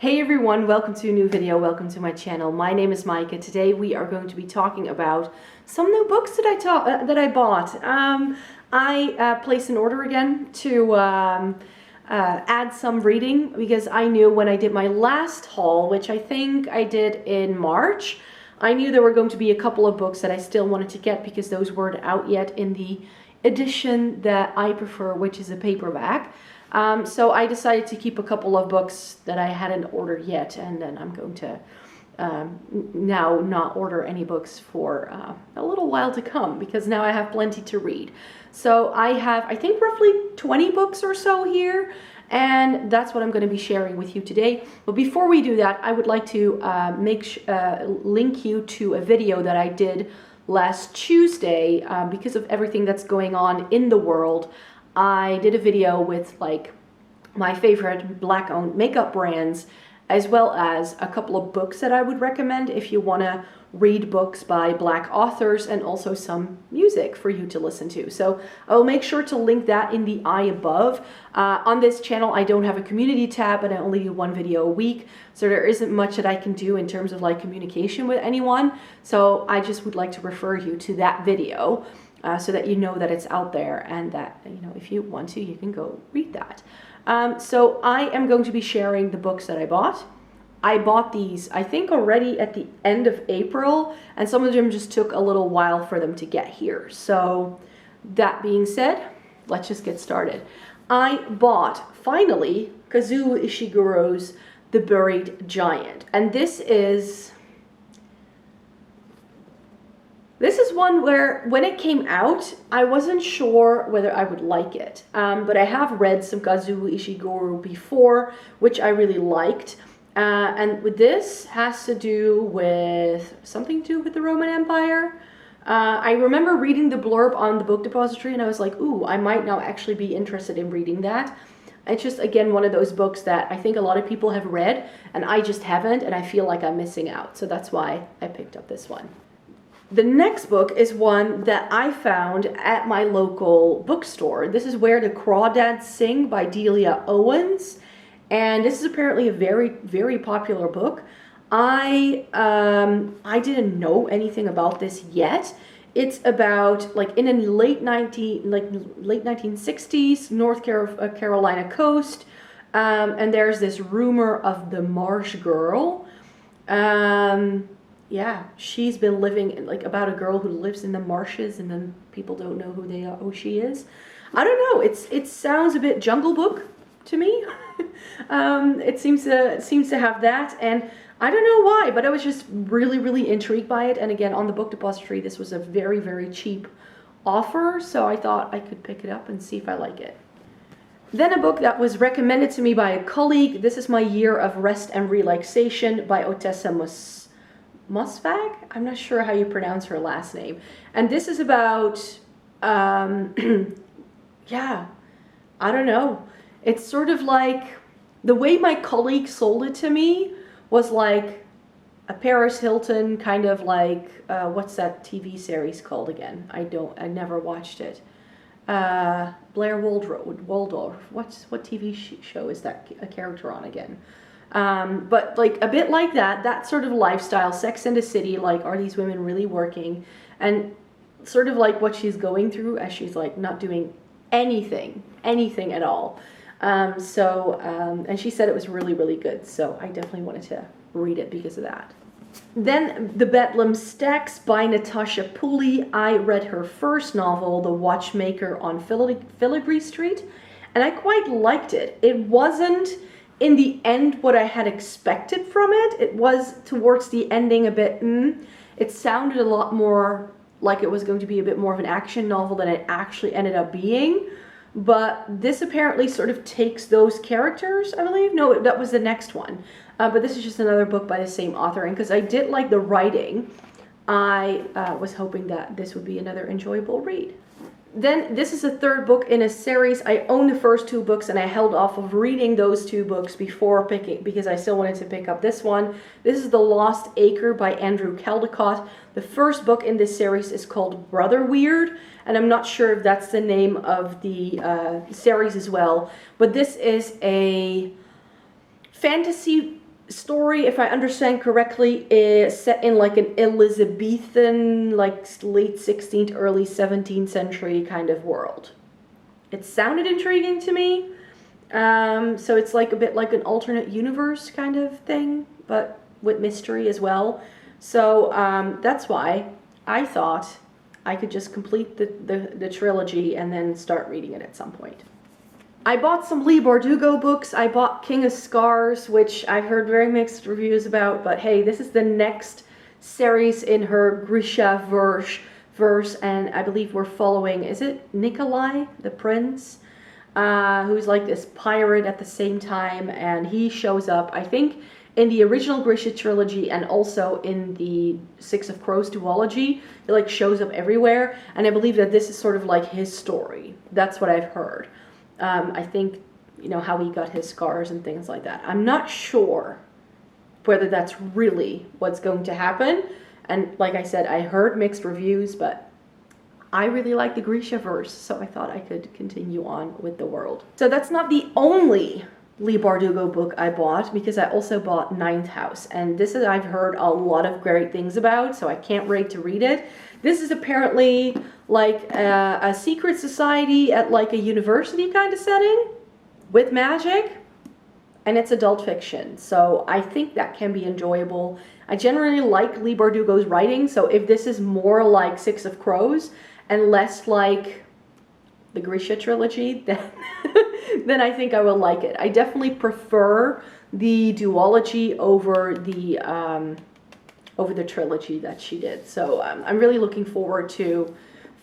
Hey everyone, welcome to a new video, welcome to my channel. My name is Maaike. Today we are going to be talking about some new books that I bought. I placed an order again to add some reading because I knew when I did my last haul, which I think I did in March, I knew there were going to be a couple of books that I still wanted to get because those weren't out yet in the edition that I prefer, which is a paperback. So I decided to keep a couple of books that I hadn't ordered yet, and then I'm going to now not order any books for a little while to come because now I have plenty to read. So I have, I think, roughly 20 books or so here, and that's what I'm going to be sharing with you today. But before we do that, I would like to link you to a video that I did last Tuesday because of everything that's going on in the world. I did a video with like my favorite black-owned makeup brands, as well as a couple of books that I would recommend if you want to read books by black authors, and also some music for you to listen to. So I will make sure to link that in the eye above. On this channel I don't have a community tab, and I only do one video a week, so there isn't much that I can do in terms of like communication with anyone. So I just would like to refer you to that video. So that you know that it's out there, and that, you know, if you want to, you can go read that. So I am going to be sharing the books that I bought. I bought these, I think, already at the end of April, and some of them just took a little while for them to get here. So that being said, let's just get started. I bought, finally, Kazuo Ishiguro's The Buried Giant, and this is one where, when it came out, I wasn't sure whether I would like it. But I have read some Kazuo Ishiguro before, which I really liked. And with this has to do with something to do with the Roman Empire. I remember reading the blurb on the book depository, and I was like, ooh, I might now actually be interested in reading that. It's just, again, one of those books that I think a lot of people have read, and I just haven't, and I feel like I'm missing out. So that's why I picked up this one. The next book is one that I found at my local bookstore. This is Where the Crawdads Sing by Delia Owens. And this is apparently a very, very popular book. I didn't know anything about this yet. It's about, like, in a late 1960s, North Carolina coast. And there's this rumor of the Marsh Girl. Yeah, she's been living, like, about a girl who lives in the marshes, and then people don't know who she is. I don't know. It sounds a bit Jungle Book to me. It seems to have that, and I don't know why, but I was just really, really intrigued by it. And again, on the book depository, this was a very, very cheap offer, so I thought I could pick it up and see if I like it. Then a book that was recommended to me by a colleague. This is My Year of Rest and Relaxation by Otessa Mosfag? I'm not sure how you pronounce her last name. And this is about, yeah, I don't know. It's sort of like, the way my colleague sold it to me was like a Paris Hilton kind of like, what's that TV series called again? I never watched it. Blair Waldorf. What TV show is that a character on again? But like a bit like that sort of lifestyle, Sex and the City, like, are these women really working? And sort of like what she's going through as she's like not doing anything at all. And she said it was really, really good. So I definitely wanted to read it because of that. Then The Bedlam Stacks by Natasha Pulley. I read her first novel, The Watchmaker on Filigree Street, and I quite liked it. It wasn't, in the end, what I had expected from it. It was towards the ending a bit, it sounded a lot more like it was going to be a bit more of an action novel than it actually ended up being. But this apparently sort of takes those characters, I believe. No, that was the next one. But this is just another book by the same author. And because I did like the writing, I was hoping that this would be another enjoyable read. Then this is a third book in a series. I own the first two books, and I held off of reading those two books before picking, because I still wanted to pick up this one. This is The Lost Acre by Andrew Caldecott. The first book in this series is called Brother Weird, and I'm not sure if that's the name of the series as well. But this is a fantasy story, if I understand correctly, is set in like an Elizabethan, like late 16th, early 17th century kind of world. It sounded intriguing to me. So it's like a bit like an alternate universe kind of thing, but with mystery as well. So that's why I thought I could just complete the trilogy and then start reading it at some point. I bought some Leigh Bardugo books. I bought King of Scars, which I've heard very mixed reviews about, but hey, this is the next series in her Grisha verse, and I believe we're following, is it Nikolai, the prince, who's like this pirate at the same time, and he shows up, I think, in the original Grisha trilogy and also in the Six of Crows duology. It like shows up everywhere, and I believe that this is sort of like his story. That's what I've heard. I think, you know, how he got his scars and things like that. I'm not sure whether that's really what's going to happen. And like I said, I heard mixed reviews, but I really like the Grisha verse, so I thought I could continue on with the world. So that's not the only Leigh Bardugo book I bought, because I also bought Ninth House, and this is, I've heard a lot of great things about, so I can't wait to read it. This is apparently like a secret society at like a university kind of setting with magic, and it's adult fiction, so I think that can be enjoyable. I generally like Leigh Bardugo's writing, so if this is more like Six of Crows and less like the Grisha trilogy, then I think I will like it. I definitely prefer the duology over the trilogy that she did. So I'm really looking forward to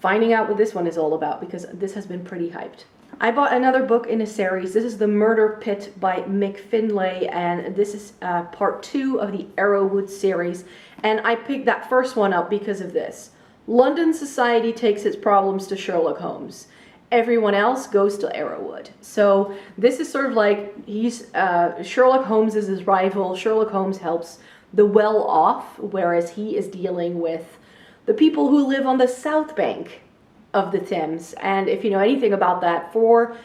finding out what this one is all about, because this has been pretty hyped. I bought another book in a series. This is The Murder Pit by Mick Finlay, and this is part 2 of the Arrowwood series. And I picked that first one up because of this. London society takes its problems to Sherlock Holmes. Everyone else goes to Arrowwood. So this is sort of like Sherlock Holmes is his rival. Sherlock Holmes helps the well-off, whereas he is dealing with the people who live on the south bank of the Thames. And if you know anything about that, for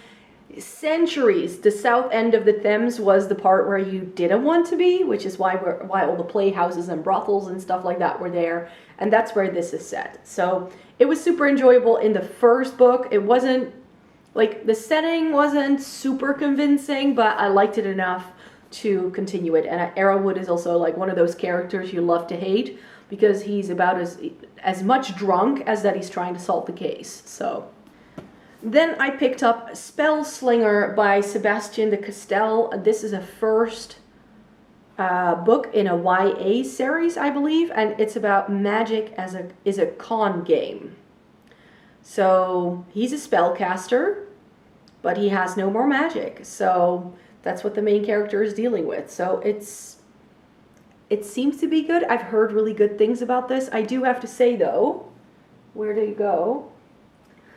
centuries, the south end of the Thames was the part where you didn't want to be, which is why all the playhouses and brothels and stuff like that were there. And that's where this is set. So it was super enjoyable in the first book. It wasn't, like, the setting wasn't super convincing, but I liked it enough to continue it. And Arrowwood is also like one of those characters you love to hate, because he's about as much drunk as that he's trying to solve the case. So then I picked up Spellslinger by Sebastian de Castell. This is a first book in a YA series, I believe, and it's about magic as a con game. So he's a spellcaster, but he has no more magic. So that's what the main character is dealing with. So it seems to be good. I've heard really good things about this. I do have to say though, where did it go?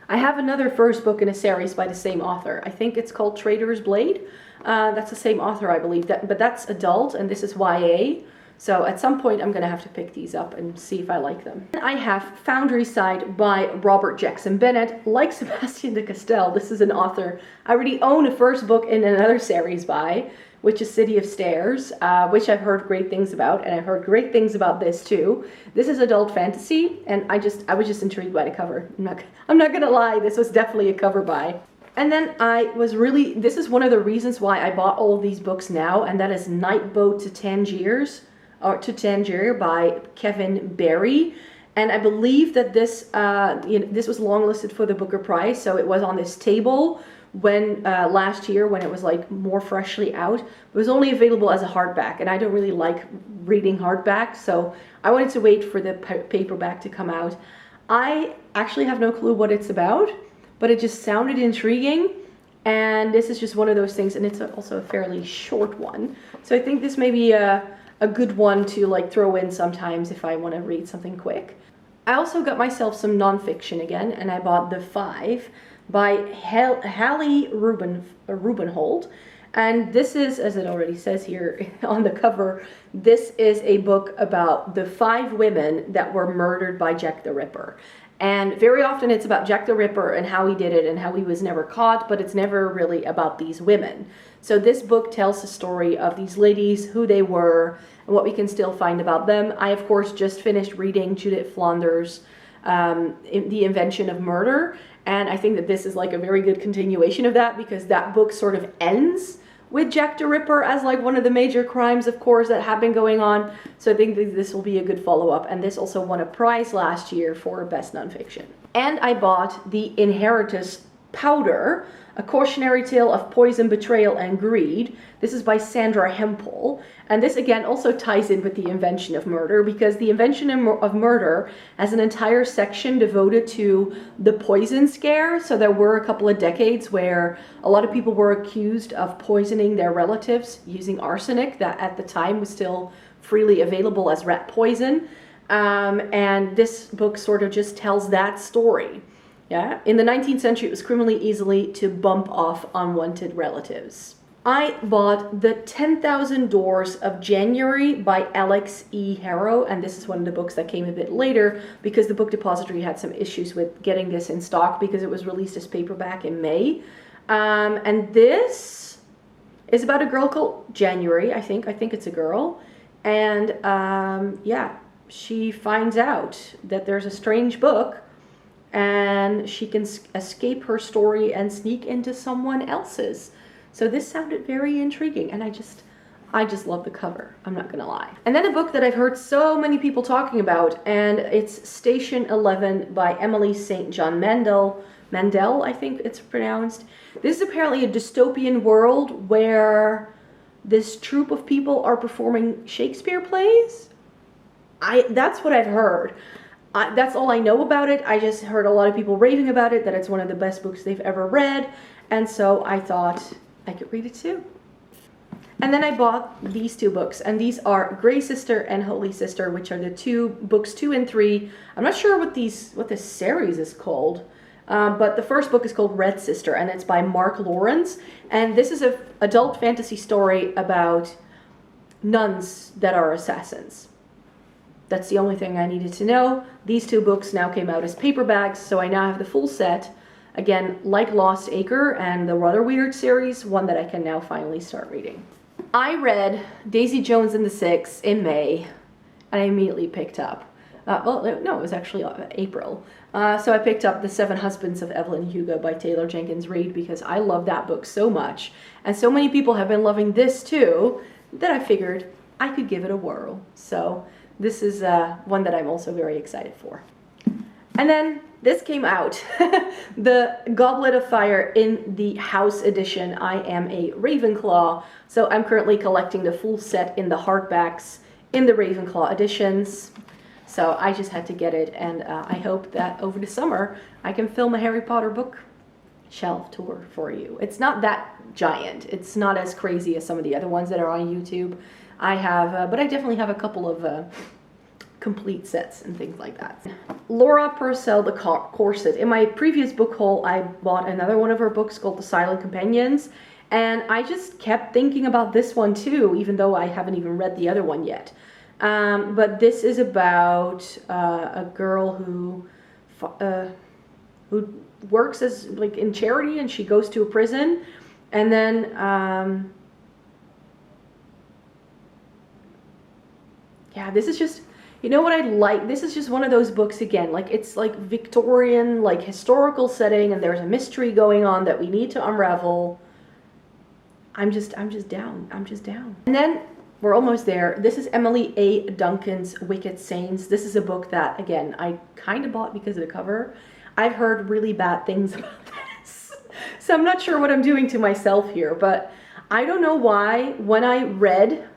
I have another first book in a series by the same author. I think it's called Trader's Blade. That's the same author, I believe, but that's adult and this is YA. So at some point I'm gonna have to pick these up and see if I like them. I have Foundry Side by Robert Jackson Bennett. Like Sebastian de Castell, this is an author I already own a first book in another series by, which is City of Stairs, which I've heard great things about, and I've heard great things about this too. This is adult fantasy, and I was just intrigued by the cover. I'm not gonna lie, this was definitely a cover buy. And then this is one of the reasons why I bought all of these books now, and that is Nightboat to Tangier by Kevin Barry. And I believe that this was longlisted for the Booker Prize, so it was on this table when last year when it was like more freshly out. It was only available as a hardback, and I don't really like reading hardback, so I wanted to wait for the paperback to come out. I actually have no clue what it's about, but it just sounded intriguing, and this is just one of those things, and it's also a fairly short one, so I think this may be a good one to like throw in sometimes if I want to read something quick. I also got myself some nonfiction again, and I bought The Five by Hallie Rubenhold. And this is, as it already says here on the cover, this is a book about the 5 women that were murdered by Jack the Ripper. And very often it's about Jack the Ripper and how he did it and how he was never caught, but it's never really about these women. So this book tells the story of these ladies, who they were, and what we can still find about them. I, of course, just finished reading Judith Flanders' The Invention of Murder, and I think that this is like a very good continuation of that, because that book sort of ends with Jack the Ripper as like one of the major crimes, of course, that have been going on. So I think that this will be a good follow-up, and this also won a prize last year for Best Nonfiction. And I bought The Inheritance Powder, A Cautionary Tale of Poison, Betrayal, and Greed. This is by Sandra Hempel. And this again also ties in with The Invention of Murder, because The Invention of Murder has an entire section devoted to the poison scare. So there were a couple of decades where a lot of people were accused of poisoning their relatives using arsenic, that at the time was still freely available as rat poison. And this book sort of just tells that story. Yeah, in the 19th century, it was criminally easy to bump off unwanted relatives. I bought The 10,000 Doors of January by Alex E. Harrow, and this is one of the books that came a bit later, because the Book Depository had some issues with getting this in stock because it was released as paperback in May. And this is about a girl called January, I think it's a girl, and yeah, she finds out that there's a strange book, and she can escape her story and sneak into someone else's. So this sounded very intriguing, and I just love the cover, I'm not gonna lie. And then a book that I've heard so many people talking about, and it's Station 11 by Emily St. John Mandel, I think it's pronounced. This is apparently a dystopian world where this troupe of people are performing Shakespeare plays. That's what I've heard. That's all I know about it. I just heard a lot of people raving about it, that it's one of the best books they've ever read, and so I thought I could read it too. And then I bought these two books, and these are Grey Sister and Holy Sister, which are the books 2 and 3. I'm not sure what this series is called, but the first book is called Red Sister, and it's by Mark Lawrence, and this is an adult fantasy story about nuns that are assassins. That's the only thing I needed to know. These two books now came out as paperbacks, so I now have the full set. Again, like Lost Acre and the Waterweight series, one that I can now finally start reading. I read Daisy Jones and the Six in May, and I immediately picked up, well, no, it was actually April. So I picked up The Seven Husbands of Evelyn Hugo by Taylor Jenkins Reid, because I love that book so much. And so many people have been loving this too, that I figured I could give it a whirl. So this is one that I'm also very excited for. And then this came out, the Goblet of Fire in the House edition. I am a Ravenclaw, so I'm currently collecting the full set in the hardbacks in the Ravenclaw editions. So I just had to get it, and I hope that over the summer I can film a Harry Potter book shelf tour for you. It's not that giant. It's not as crazy as some of the other ones that are on YouTube. I have, but I definitely have a couple of complete sets and things like that. Laura Purcell, The Corset. In my previous book haul, I bought another one of her books called The Silent Companions, and I just kept thinking about this one too, even though I haven't even read the other one yet. But this is about a girl who works as like in charity, and she goes to a prison, and then yeah, this is just, you know what I like? This is just one of those books again, like it's like Victorian, like historical setting, and there's a mystery going on that we need to unravel. I'm just down. And then we're almost there. This is Emily A. Duncan's Wicked Saints. This is a book that, again, I kind of bought because of the cover. I've heard really bad things about this, so I'm not sure what I'm doing to myself here, but I don't know why when I read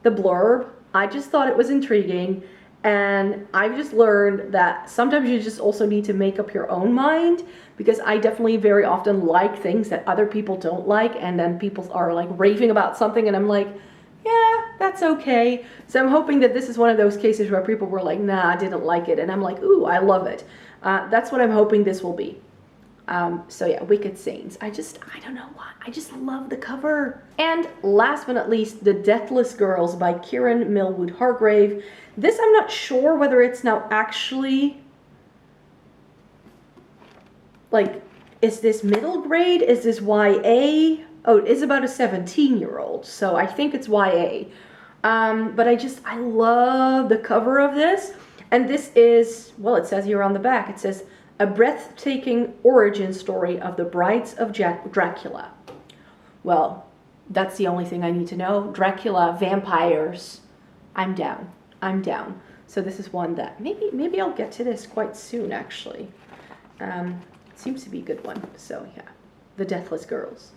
the blurb, I just thought it was intriguing, and I've just learned that sometimes you just also need to make up your own mind, because I definitely very often like things that other people don't like, and then people are like raving about something and I'm like, yeah, that's okay. So I'm hoping that this is one of those cases where people were like, nah, I didn't like it, and I'm like, ooh, I love it. That's what I'm hoping this will be. So yeah, Wicked Saints. I don't know why. I just love the cover. And last but not least, The Deathless Girls by Kieran Millwood Hargrave. This I'm not sure whether it's now actually, like, is this middle grade? Is this YA? Oh, it is about a 17-year-old, so I think it's YA. But I love the cover of this. And this is, well, it says here on the back, it says, a breathtaking origin story of the brides of Dracula. Well, that's the only thing I need to know. Dracula, vampires, I'm down. I'm down. So this is one that maybe I'll get to this quite soon, actually. It seems to be a good one. So yeah, The Deathless Girls.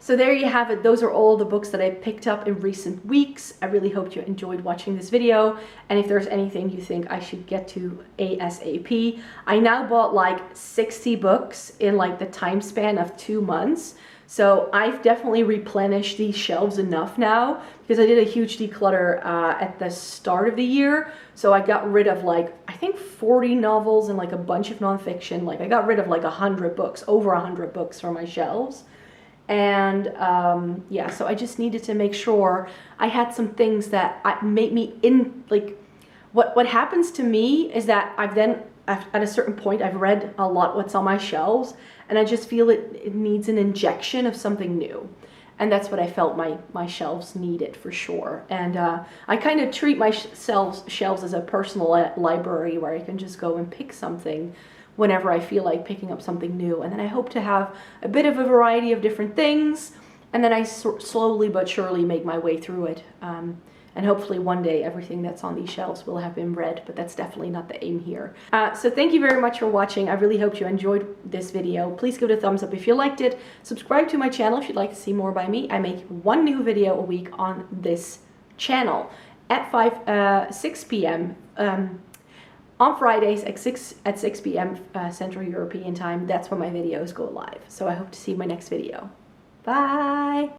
So there you have it. Those are all the books that I picked up in recent weeks. I really hope you enjoyed watching this video. And if there's anything you think I should get to ASAP, I now bought like 60 books in like the time span of 2 months. So I've definitely replenished these shelves enough now, because I did a huge declutter at the start of the year. So I got rid of like, I think 40 novels and like a bunch of nonfiction. Like I got rid of like 100 books, over 100 books from my shelves. And yeah, so I just needed to make sure I had some things that made me like, what happens to me is that at a certain point, I've read a lot what's on my shelves, and I just feel it needs an injection of something new. And that's what I felt my shelves needed for sure. And I kind of treat my shelves as a personal library where I can just go and pick something whenever I feel like picking up something new. And then I hope to have a bit of a variety of different things, and then I slowly but surely make my way through it. And hopefully one day everything that's on these shelves will have been read, but that's definitely not the aim here. So thank you very much for watching. I really hope you enjoyed this video. Please give it a thumbs up if you liked it. Subscribe to my channel if you'd like to see more by me. I make one new video a week on this channel at 6 p.m. On Fridays at 6 p.m. Central European time. That's when my videos go live. So I hope to see you in my next video. Bye!